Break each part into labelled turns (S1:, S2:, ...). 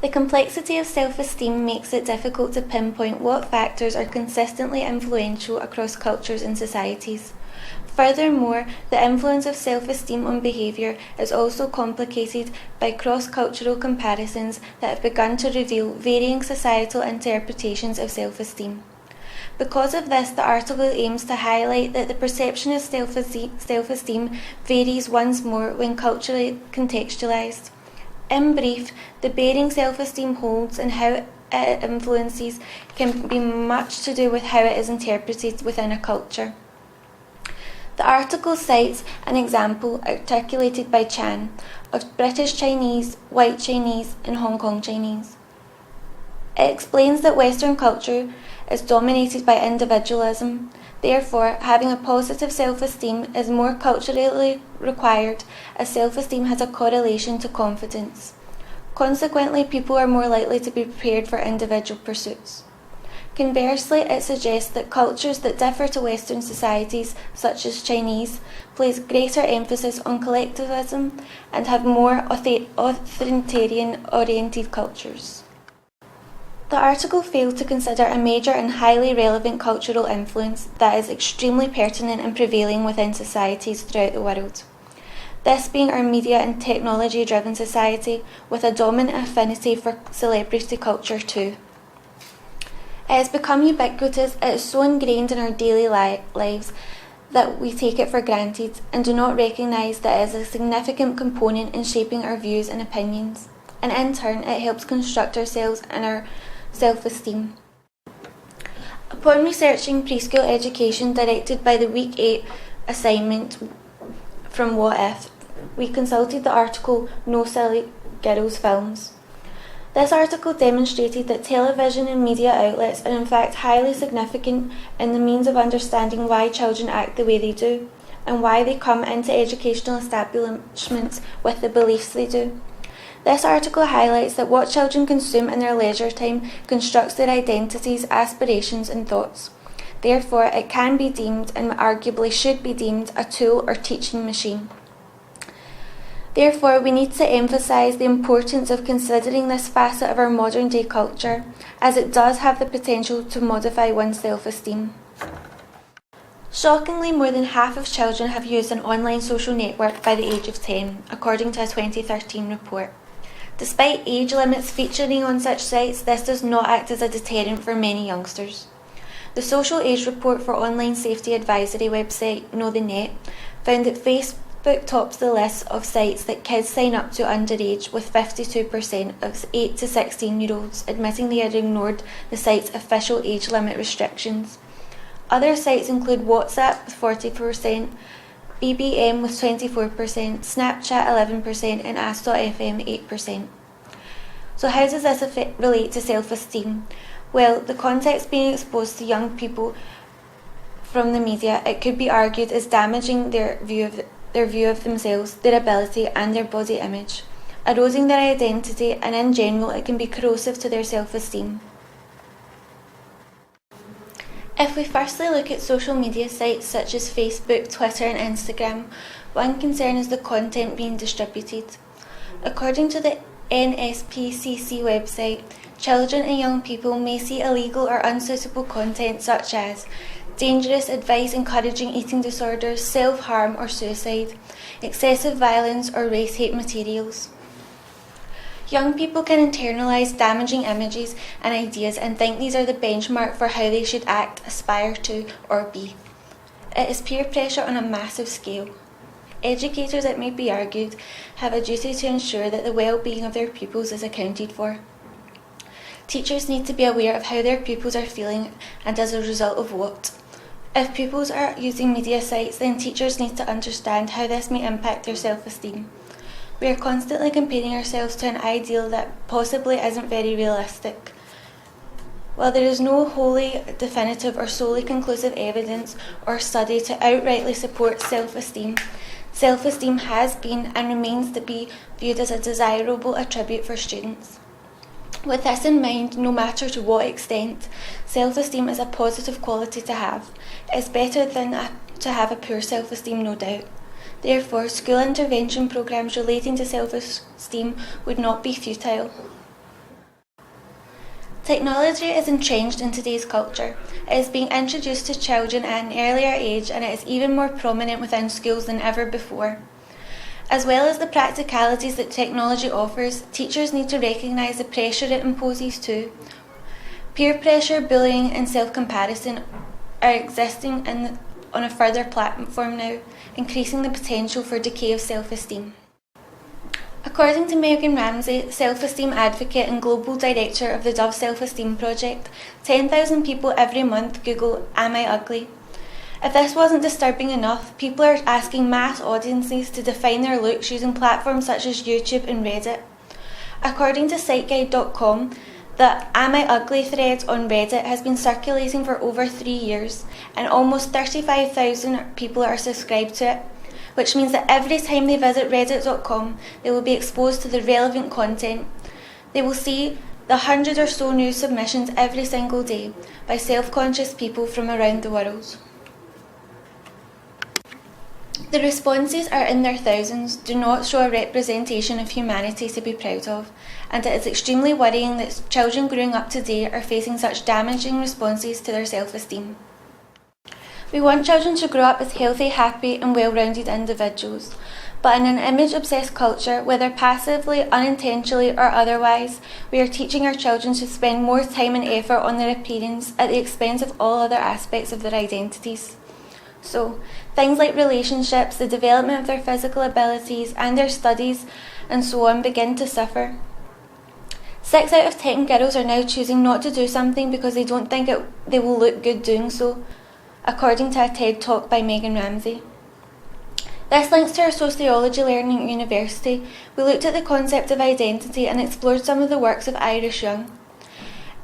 S1: The complexity of self-esteem makes it difficult to pinpoint what factors are consistently influential across cultures and societies. Furthermore, the influence of self-esteem on behaviour is also complicated by cross-cultural comparisons that have begun to reveal varying societal interpretations of self-esteem. Because of this, the article aims to highlight that the perception of self-esteem varies once more when culturally contextualised. In brief, the bearing self-esteem holds and how it influences can be much to do with how it is interpreted within a culture. The article cites an example articulated by Chan of British Chinese, White Chinese and Hong Kong Chinese. It explains that Western culture is dominated by individualism. Therefore, having a positive self-esteem is more culturally required, as self-esteem has a correlation to confidence. Consequently, people are more likely to be prepared for individual pursuits. Conversely, it suggests that cultures that differ to Western societies, such as Chinese, place greater emphasis on collectivism and have more authoritarian-oriented cultures. The article failed to consider a major and highly relevant cultural influence that is extremely pertinent and prevailing within societies throughout the world. This being our media and technology-driven society with a dominant affinity for celebrity culture too. It has become ubiquitous, it is so ingrained in our daily lives that we take it for granted and do not recognise that it is a significant component in shaping our views and opinions, and in turn it helps construct ourselves and our self-esteem. Upon researching preschool education directed by the Week 8 assignment from What If, we consulted the article No Silly Girls Films. This article demonstrated that television and media outlets are in fact highly significant in the means of understanding why children act the way they do, and why they come into educational establishments with the beliefs they do. This article highlights that what children consume in their leisure time constructs their identities, aspirations and thoughts. Therefore, it can be deemed, and arguably should be deemed, a tool or teaching machine. Therefore, we need to emphasise the importance of considering this facet of our modern day culture, as it does have the potential to modify one's self-esteem. Shockingly, more than half of children have used an online social network by the age of 10, according to a 2013 report. Despite age limits featuring on such sites, this does not act as a deterrent for many youngsters. The social age report for online safety advisory website Know the Net found that Facebook tops the list of sites that kids sign up to underage, with 52% of 8 to 16-year-olds admitting they had ignored the site's official age limit restrictions. Other sites include WhatsApp with 40%, BBM with 24%, Snapchat 11% and Ask.fm 8%. So how does this relate to self-esteem? Well, the context being exposed to young people from the media, it could be argued is damaging their view of themselves, their ability and their body image, eroding their identity, and in general it can be corrosive to their self-esteem. If we firstly look at social media sites such as Facebook, Twitter and Instagram, one concern is the content being distributed. According to the NSPCC website, children and young people may see illegal or unsuitable content such as dangerous advice encouraging eating disorders, self-harm or suicide, excessive violence or race-hate materials. Young people can internalise damaging images and ideas and think these are the benchmark for how they should act, aspire to or be. It is peer pressure on a massive scale. Educators, it may be argued, have a duty to ensure that the well-being of their pupils is accounted for. Teachers need to be aware of how their pupils are feeling and as a result of what. If pupils are using media sites, then teachers need to understand how this may impact their self-esteem. We are constantly comparing ourselves to an ideal that possibly isn't very realistic. While there is no wholly definitive or solely conclusive evidence or study to outrightly support self-esteem, self-esteem has been and remains to be viewed as a desirable attribute for students. With this in mind, no matter to what extent, self-esteem is a positive quality to have. It's better than to have a poor self-esteem, no doubt. Therefore, school intervention programmes relating to self-esteem would not be futile. Technology is entrenched in today's culture. It is being introduced to children at an earlier age, and it is even more prominent within schools than ever before. As well as the practicalities that technology offers, teachers need to recognise the pressure it imposes too. Peer pressure, bullying and self-comparison are existing on a further platform now, increasing the potential for decay of self-esteem. According to Megan Ramsey, self-esteem advocate and global director of the Dove Self-Esteem Project, 10,000 people every month Google, "Am I ugly?" If this wasn't disturbing enough, people are asking mass audiences to define their looks using platforms such as YouTube and Reddit. According to siteguide.com, the "Am I ugly" thread on Reddit has been circulating for over 3 years, and almost 35,000 people are subscribed to it, which means that every time they visit reddit.com, they will be exposed to the relevant content. They will see the 100 or so new submissions every single day by self-conscious people from around the world. The responses are in their thousands, do not show a representation of humanity to be proud of, and it is extremely worrying that children growing up today are facing such damaging responses to their self-esteem. We want children to grow up as healthy, happy and well-rounded individuals, but in an image-obsessed culture, whether passively, unintentionally or otherwise, we are teaching our children to spend more time and effort on their appearance at the expense of all other aspects of their identities. So, things like relationships, the development of their physical abilities and their studies and so on begin to suffer. 6 out of 10 girls are now choosing not to do something because they don't think they will look good doing so, according to a TED Talk by Megan Ramsey. This links to our sociology learning at university. We looked at the concept of identity and explored some of the works of Iris Young.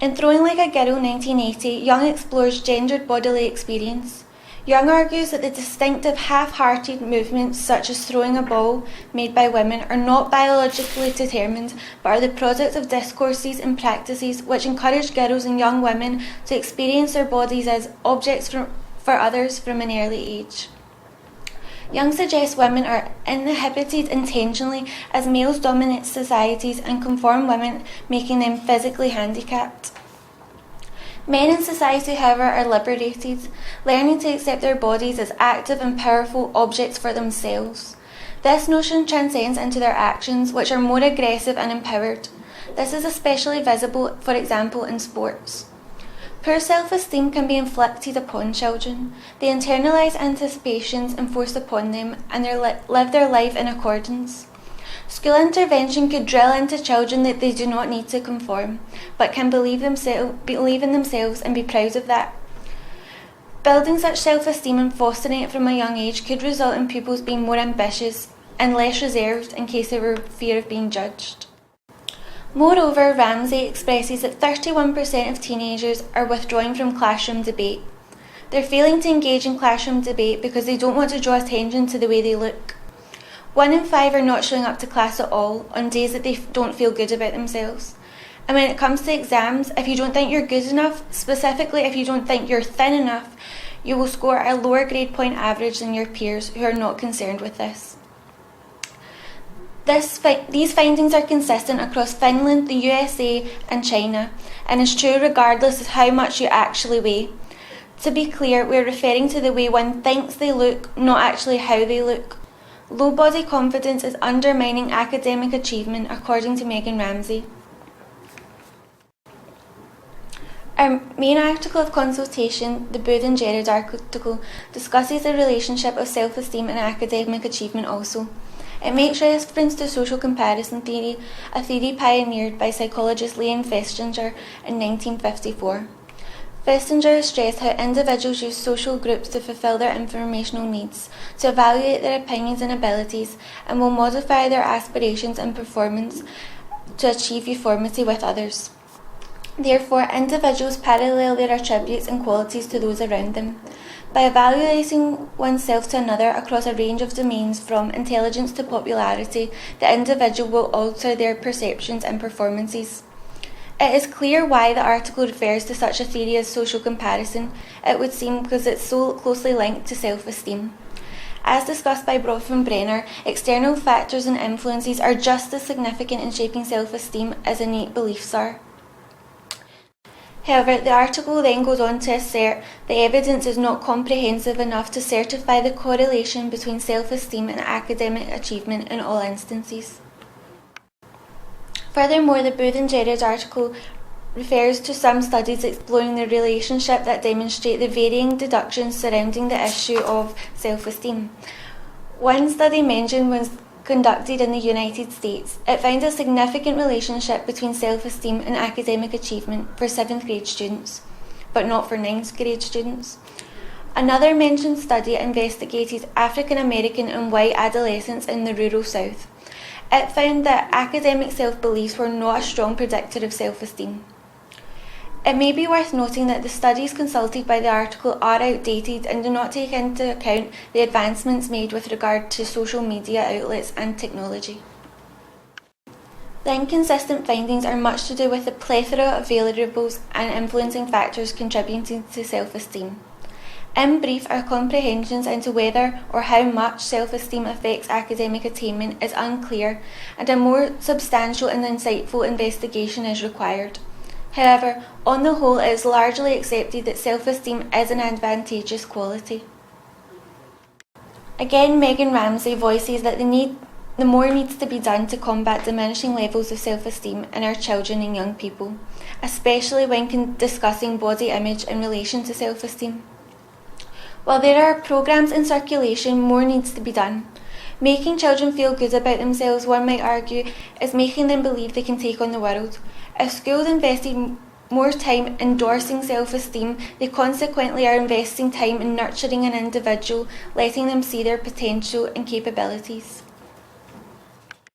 S1: In Throwing Like a Girl 1980, Young explores gendered bodily experience. Young argues that the distinctive half-hearted movements such as throwing a ball made by women are not biologically determined but are the product of discourses and practices which encourage girls and young women to experience their bodies as objects for others from an early age. Young suggests women are inhibited intentionally as males dominate societies and conform women, making them physically handicapped. Men in society, however, are liberated, learning to accept their bodies as active and powerful objects for themselves. This notion transcends into their actions, which are more aggressive and empowered. This is especially visible, for example, in sports. Poor self-esteem can be inflicted upon children. They internalise anticipations enforced upon them and live their life in accordance. School intervention could drill into children that they do not need to conform, but can believe in themselves and be proud of that. Building such self-esteem and fostering it from a young age could result in pupils being more ambitious and less reserved in case they were fear of being judged. Moreover, Ramsey expresses that 31% of teenagers are withdrawing from classroom debate. They're failing to engage in classroom debate because they don't want to draw attention to the way they look. 1 in 5 are not showing up to class at all on days that they don't feel good about themselves. And when it comes to exams, if you don't think you're good enough, specifically if you don't think you're thin enough, you will score a lower grade point average than your peers who are not concerned with this. These findings are consistent across Finland, the USA and China, and is true regardless of how much you actually weigh. To be clear, we're referring to the way one thinks they look, not actually how they look. Low body confidence is undermining academic achievement, according to Megan Ramsey. Our main article of consultation, the Booth and Gerard article, discusses the relationship of self-esteem and academic achievement also. It makes reference to social comparison theory, a theory pioneered by psychologist Leon Festinger in 1954. Festinger stressed how individuals use social groups to fulfill their informational needs, to evaluate their opinions and abilities, and will modify their aspirations and performance to achieve uniformity with others. Therefore, individuals parallel their attributes and qualities to those around them. By evaluating oneself to another across a range of domains from intelligence to popularity, the individual will alter their perceptions and performances. It is clear why the article refers to such a theory as social comparison, it would seem, because it's so closely linked to self-esteem. As discussed by Broth and Brenner, external factors and influences are just as significant in shaping self-esteem as innate beliefs are. However, the article then goes on to assert the evidence is not comprehensive enough to certify the correlation between self-esteem and academic achievement in all instances. Furthermore, the Booth and Gerard article refers to some studies exploring the relationship that demonstrate the varying deductions surrounding the issue of self-esteem. One study mentioned was conducted in the United States. It found a significant relationship between self-esteem and academic achievement for 7th grade students, but not for 9th grade students. Another mentioned study investigated African American and white adolescents in the rural South. It found that academic self-beliefs were not a strong predictor of self-esteem. It may be worth noting that the studies consulted by the article are outdated and do not take into account the advancements made with regard to social media outlets and technology. The inconsistent findings are much to do with the plethora of variables and influencing factors contributing to self-esteem. In brief, our comprehensions into whether or how much self-esteem affects academic attainment is unclear, and a more substantial and insightful investigation is required. However, on the whole, it is largely accepted that self-esteem is an advantageous quality. Again, Megan Ramsey voices that the more needs to be done to combat diminishing levels of self-esteem in our children and young people, especially when discussing body image in relation to self-esteem. While there are programs in circulation, more needs to be done. Making children feel good about themselves, one might argue, is making them believe they can take on the world. If schools invested more time endorsing self-esteem, they consequently are investing time in nurturing an individual, letting them see their potential and capabilities.